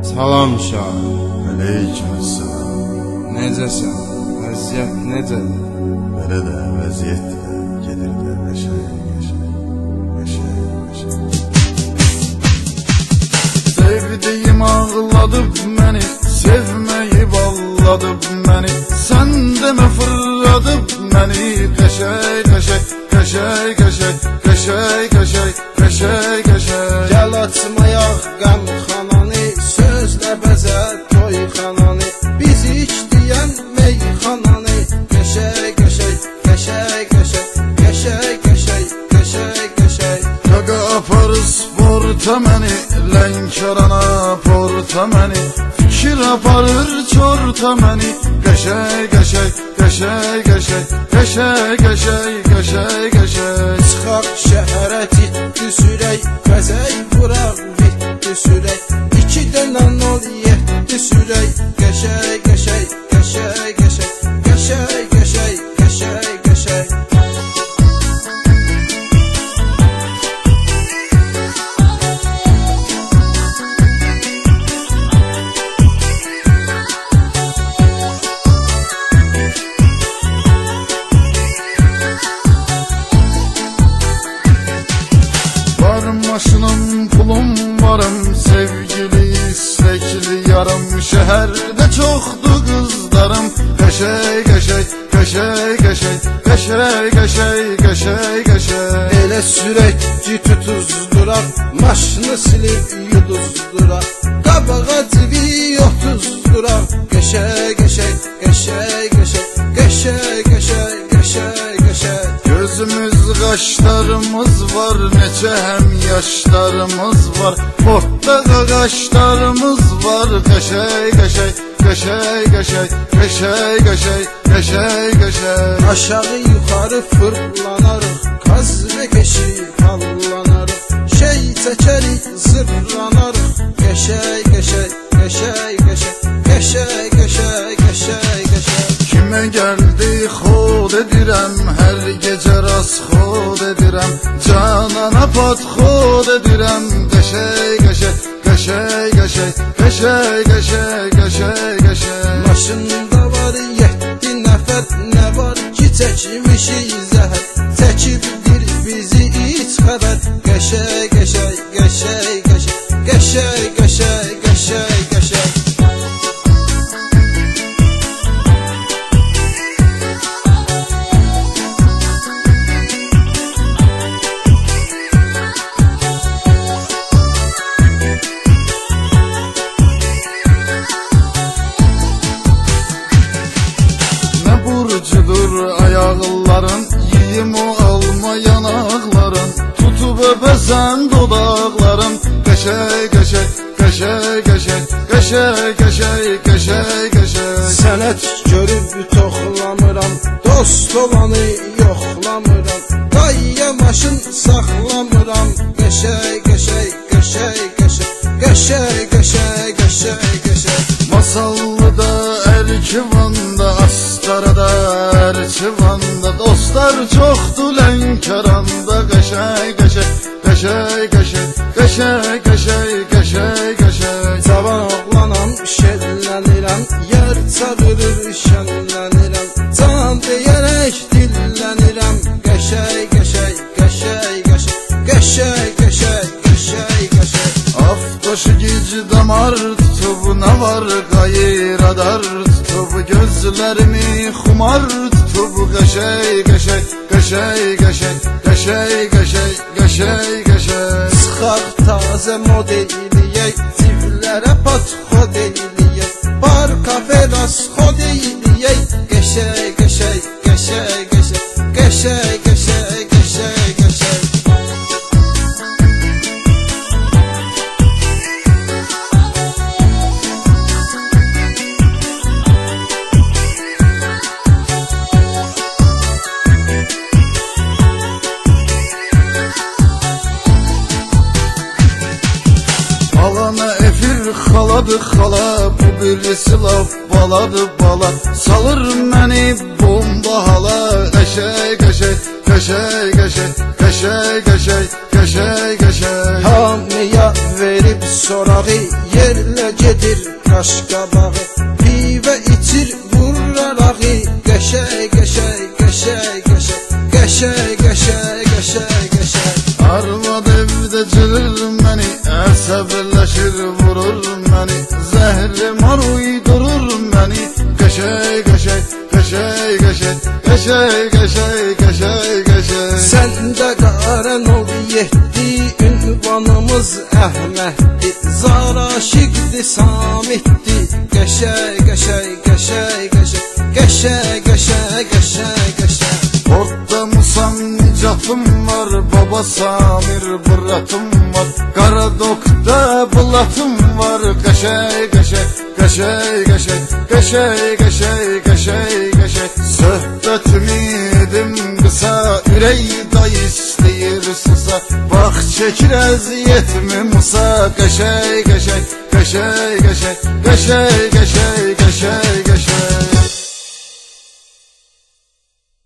Salam şah. Aleykümselam. Necəsən? Vəziyyət necədir? Belə də vəziyyət də gedir də qəşəng. Sevdiğim ağladıp beni, sevmeyip ağladıp beni. Sen de mi fırladıp beni? Qəşəng. Gəl açmayaq qəmxananı, sözlə bəzə toyxananı. Biz içdiyən meyxananı, qəşəng. Kaka aparı sporta məni, Lənkərana porta məni. Fikir aparır çorta məni, qəşəng. Çıxaq şəhərə ciddi sürək, bəzək vuraq bitdi sürək. 2 dənə 07 sürək, qəşəng. Maşınım pulum varım, sevgili istekli yarım. Şehirde çoktu kızlarım, qəşəng. Elə sürək ki tutuzdurar, maşını silib yuduzdurar. Qabağa civi 30'durar, qəşəng. Gözümüz qaşlarımız var, neçə həm yaşlarımız var. Portda qaqaşlarımız var, qəşəng. Aşağı yuxarı fırlanarıq, qaz və keşik hallanarıq. Şey çəkərik, zırlanarıq, qəşəng. Kime geldi xod edirəm, hər gecə rast xod edirəm. Canana pat xod edirəm, qəşəng. Maşında var 7 nəfər, nə var ki çəkmişik zəhər. Çəkibdir bizi iç xəbər, qəşəng. Burcudur ayaqların, yiyim o alma yanaqların. Tutub öpəsən dodaqların, qəşəng. Sənət görüb toxlamıram, dost olanı yoxlamıram. Dayıya maşın saxlamıram, qəşəng. Masallıda, Erkivanda, Astarada, Erkivanda. Dostlar çoxdur Lənkəranda, qəşəng. Cavan oğlanam, şəllənirəm, yer çağırır, şəllənirəm. Can deyərək dillənirəm, qəşəng. Aftaşı gici damar tutub, nə var qayıradar tutub. Gözlərimi xumar tutub, qəşəng. Çıxaq tazə model eləyək, civlərə pat xod eləyək. Bar kafe ras xod eləyək, qəşəng. Alana efir xaladı xala, bu birisi laf baladı bala. Salır məni bomba hala, qəşəng. Qəşəng, qəşəng, qəşəng, qəşəng. Hamıya verib sorağı, yerlə gedir qaş qabağı. Pivə içir vurarağı, qəşəng, qəşəng, qəşəng, qəşəng, qəşəng, qəşəng, qəşəng, qəşəng. Arvad evdə cırır məni, əsəbləşir vurur məni, zəhrimar uydurur məni. Qəşəng, qəşəng, qəşəng, qəşəng, qəşəng, qəşəng, qəşəng, qəşəng. Səndə qaran ol yetdi, ünvanımız Əhməddir. Zar aşiqdir, Samitdir. Qəşəng, qəşəng, qəşəng, qəşəng, qəşəng, qəşəng, qəşəng, qəşəng. Orda Musam nicatım var, Baba Samir Buratım var, Qaradokda Bulatım var. Qəşəng, qəşəng, qəşəng, qəşəng, qəşəng, qəşəng, qəşəng, qəşəng. Söhbətimi edim qısa, ürək day istəyir susa. Bax çəkir əziyyətimi Musa. Qəşəng, qəşəng, qəşəng, qəşəng, qəşəng, qəşəng, qəşəng,